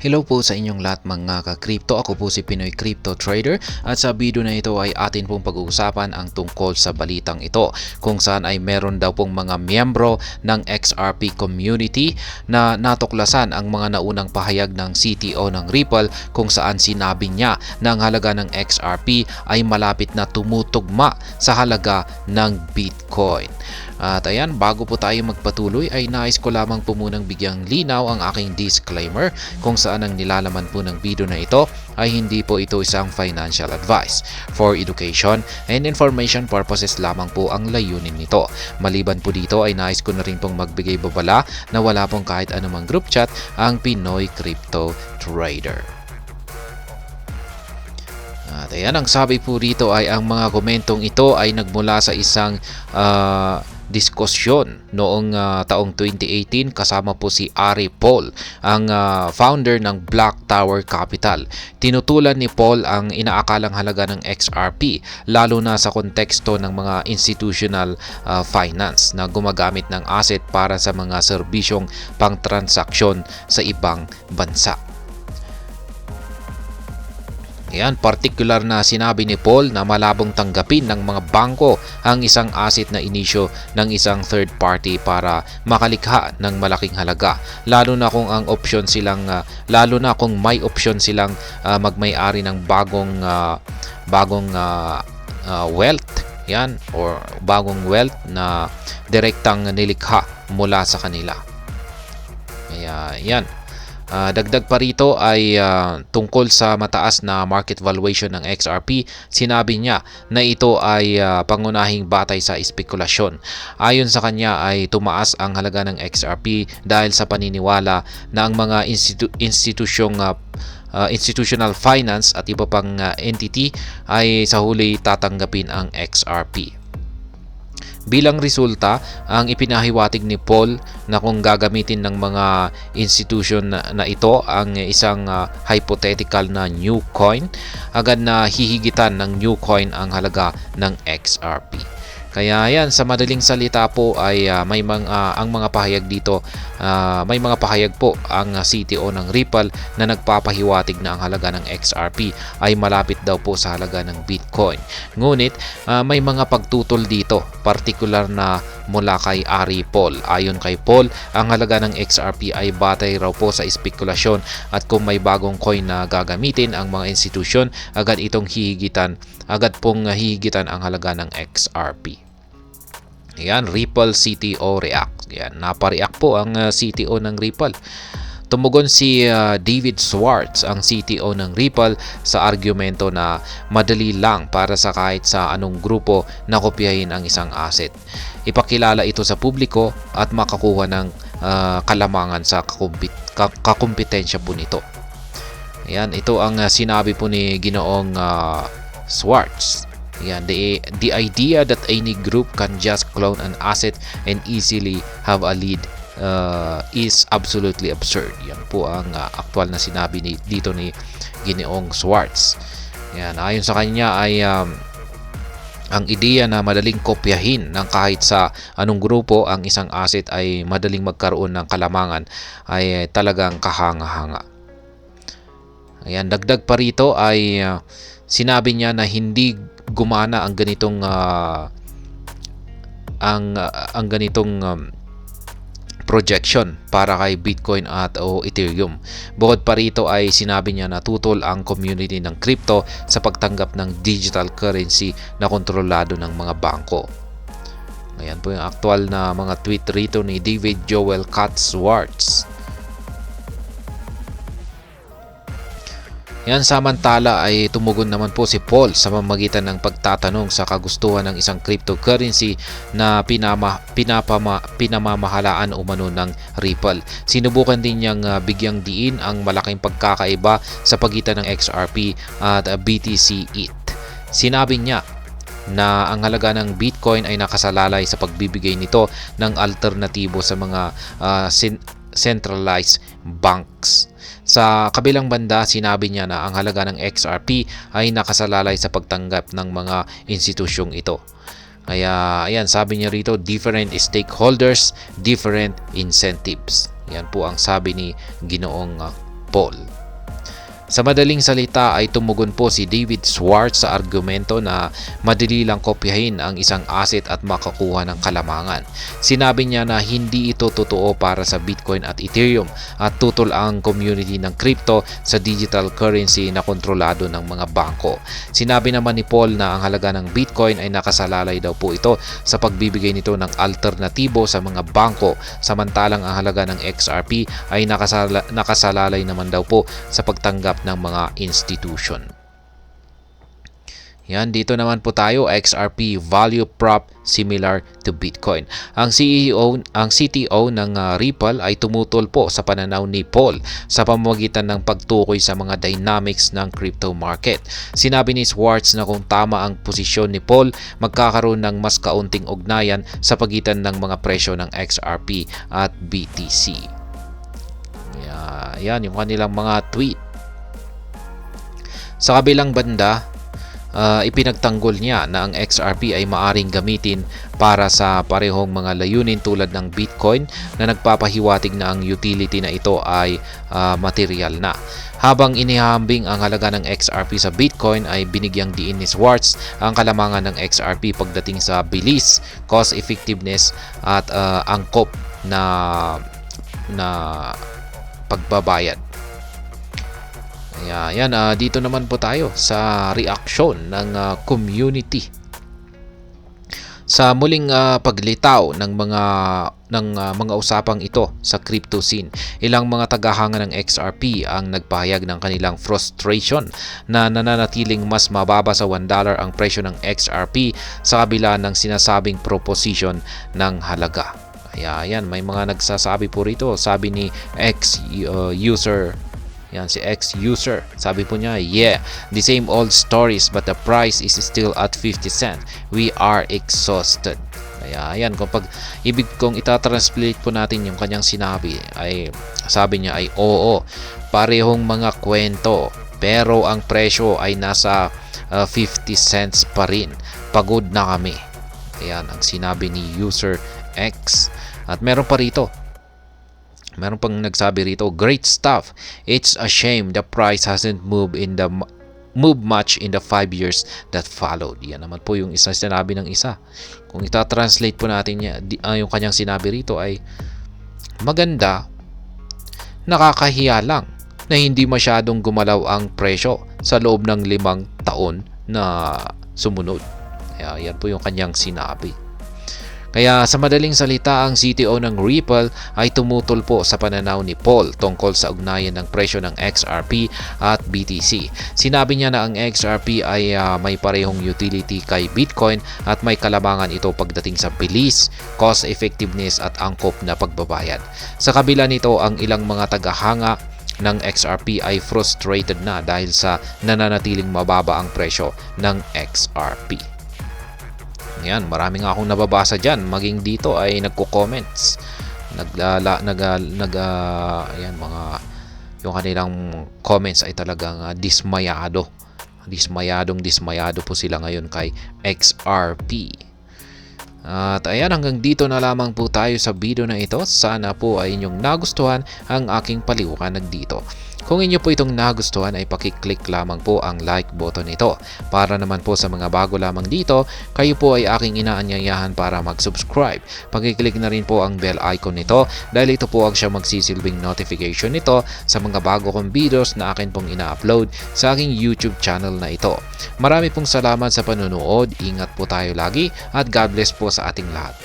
Hello po sa inyong lahat mga ka-crypto. Ako po si Pinoy Crypto Trader at sa video na ito ay atin pong pag-uusapan ang tungkol sa balitang ito kung saan ay meron daw pong mga miyembro ng XRP community na natuklasan ang mga naunang pahayag ng CTO ng Ripple kung saan sinabi niya na ang halaga ng XRP ay malapit na tumutugma sa halaga ng Bitcoin. At ayan, bago po tayo magpatuloy ay nais ko lamang po munang bigyang linaw ang aking disclaimer kung saan ang nilalaman po ng video na ito ay hindi po ito isang financial advice. For education and information purposes lamang po ang layunin nito. Maliban po dito ay nais ko na rin pong magbigay babala na wala pong kahit anumang group chat ang Pinoy Crypto Trader. At ayan, ang sabi po dito ay ang mga komentong ito ay nagmula sa isang diskusyon noong taong 2018 kasama po si Ari Paul, ang founder ng Black Tower Capital. Tinutulan ni Paul ang inaakalang halaga ng XRP lalo na sa konteksto ng mga institutional finance na gumagamit ng asset para sa mga serbisyong pang-transaksyon sa ibang bansa. Yan, particular na sinabi ni Paul na malabong tanggapin ng mga bangko ang isang asset na inisyo ng isang third party para makalikha ng malaking halaga. Lalo na kung may option silang magmay-ari ng bagong wealth, yan, or bagong wealth na direktang nilikha mula sa kanila. Kaya yan. Dagdag pa rito ay tungkol sa mataas na market valuation ng XRP, sinabi niya na ito ay pangunahing batay sa espekulasyon. Ayon sa kanya ay tumaas ang halaga ng XRP dahil sa paniniwala na ang mga institutional finance at iba pang entity ay sa huli tatanggapin ang XRP. Bilang resulta, ang ipinahiwatig ni Paul na kung gagamitin ng mga institution na ito ang isang hypothetical na new coin, agad na hihigitan ng new coin ang halaga ng XRP. Kaya yan, sa madaling salita po ay ang mga pahayag dito, may mga pahayag po ang CTO ng Ripple na nagpapahiwatig na ang halaga ng XRP ay malapit daw po sa halaga ng Bitcoin. Ngunit may mga pagtutol dito, particular na mula kay Ari Paul. Ayon kay Paul, ang halaga ng XRP ay batay raw po sa espekulasyon at kung may bagong coin na gagamitin ang mga institusyon, agad pong hihigitan ang halaga ng XRP. Yan, Ripple CTO react. Yan, napareact po ang CTO ng Ripple. Tumugon si David Schwartz, ang CTO ng Ripple, sa argumento na madali lang para sa kahit sa anong grupo na kopyahin ang isang asset. Ipakilala ito sa publiko at makakuha ng kalamangan sa kakumpetensya po nito. Yan, ito ang sinabi po ni Ginoong Schwartz. Yan, the idea that any group can just clone an asset and easily have a lead is absolutely absurd. Yan po ang aktual na sinabi dito ni Ginoong Schwartz. Yan, ayon sa kanya ay ang ideya na madaling kopyahin ng kahit sa anong grupo ang isang asset ay madaling magkaroon ng kalamangan ay talagang kahanga-hanga. Ayan, dagdag pa rito ay sinabi niya na hindi gumana ang ganitong projection para kay Bitcoin o Ethereum. Bukod pa rito ay sinabi niya na tutol ang community ng crypto sa pagtanggap ng digital currency na kontrolado ng mga bangko. Ayan po yung aktual na mga tweet rito ni David Joel Schwartz. Yan, samantala ay tumugon naman po si Paul sa pamamagitan ng pagtatanong sa kagustuhan ng isang cryptocurrency na pinamamahalaan umano ng Ripple. Sinubukan din niyang bigyang diin ang malaking pagkakaiba sa pagitan ng XRP at BTC ETH. Sinabi niya na ang halaga ng Bitcoin ay nakasalalay sa pagbibigay nito ng alternatibo sa mga centralized banks. Sa kabilang banda, sinabi niya na ang halaga ng XRP ay nakasalalay sa pagtanggap ng mga institusyong ito. Kaya ayan, sabi niya rito, different stakeholders, different incentives. Yan po ang sabi ni Ginoong Paul. Sa madaling salita ay tumugon po si David Schwartz sa argumento na madali lang kopyahin ang isang asset at makakuha ng kalamangan. Sinabi niya na hindi ito totoo para sa Bitcoin at Ethereum at tutol ang community ng crypto sa digital currency na kontrolado ng mga bangko. Sinabi naman ni Paul na ang halaga ng Bitcoin ay nakasalalay daw po ito sa pagbibigay nito ng alternatibo sa mga bangko, samantalang ang halaga ng XRP ay nakasalalay naman daw po sa pagtanggap ng mga institution. Yan, dito naman po tayo, XRP value prop similar to Bitcoin. Ang CTO ng Ripple ay tumutol po sa pananaw ni Paul sa pamamagitan ng pagtukoy sa mga dynamics ng crypto market. Sinabi ni Schwartz na kung tama ang posisyon ni Paul, magkakaroon ng mas kaunting ugnayan sa pagitan ng mga presyo ng XRP at BTC. Yan yung kanilang mga tweet. Sa kabilang banda, ipinagtanggol niya na ang XRP ay maaring gamitin para sa parehong mga layunin tulad ng Bitcoin na nagpapahiwatig na ang utility na ito ay material na. Habang inihahambing ang halaga ng XRP sa Bitcoin ay binigyang diin ni Schwartz ang kalamangan ng XRP pagdating sa bilis, cost effectiveness at angkop na pagbabayad. Yan, dito naman po tayo sa reaksyon ng community sa muling paglitaw ng mga usapang ito sa crypto scene. Ilang mga tagahanga ng XRP ang nagpahayag ng kanilang frustration na nananatiling mas mababa sa $1 ang presyo ng XRP sa kabila ng sinasabing proposition ng halaga. Yan, may mga nagsasabi po rito. Sabi ni X-user, yan si X-user, sabi po niya, yeah, the same old stories but the price is still at 50 cents. We are exhausted. Kaya yan, kung ibig kong itatranslate po natin yung kanyang sinabi, ay sabi niya ay oo, parehong mga kwento, pero ang presyo ay nasa 50 cents pa rin. Pagod na kami. Ayan ang sinabi ni user X. At meron pa rito, meron pang nagsabi rito, great stuff. It's a shame the price hasn't moved much in the 5 years that followed. Yan naman po yung isa sinabi ng isa. Kung ita-translate po natin yung kanyang sinabi rito ay maganda, nakakahiya lang na hindi masyadong gumalaw ang presyo sa loob ng 5 taon na sumunod. Kaya yan po yung kanyang sinabi. Kaya sa madaling salita, ang CTO ng Ripple ay tumutol po sa pananaw ni Paul tungkol sa ugnayan ng presyo ng XRP at BTC. Sinabi niya na ang XRP ay may parehong utility kay Bitcoin at may kalamangan ito pagdating sa bilis, cost effectiveness at angkop na pagbabayad. Sa kabila nito, ang ilang mga tagahanga ng XRP ay frustrated na dahil sa nananatiling mababa ang presyo ng XRP. Yan, marami nga akong nababasa dyan. Maging dito ay nagko-comments. Ayan, yung kanilang comments ay talagang dismayado. Dismayado po sila ngayon kay XRP. At ayan, hanggang dito na lamang po tayo sa video na ito. Sana po ay inyong nagustuhan ang aking paliwanag dito. Kung inyo po itong nagustuhan ay pakiclick lamang po ang like button nito. Para naman po sa mga bago lamang dito, kayo po ay aking inaanyayahan para mag-subscribe. Pakiclick na rin po ang bell icon nito dahil ito po ang siya magsisilbing notification nito sa mga bago kong videos na akin pong ina-upload sa aking YouTube channel na ito. Marami pong salamat sa panunood, ingat po tayo lagi at God bless po sa ating lahat.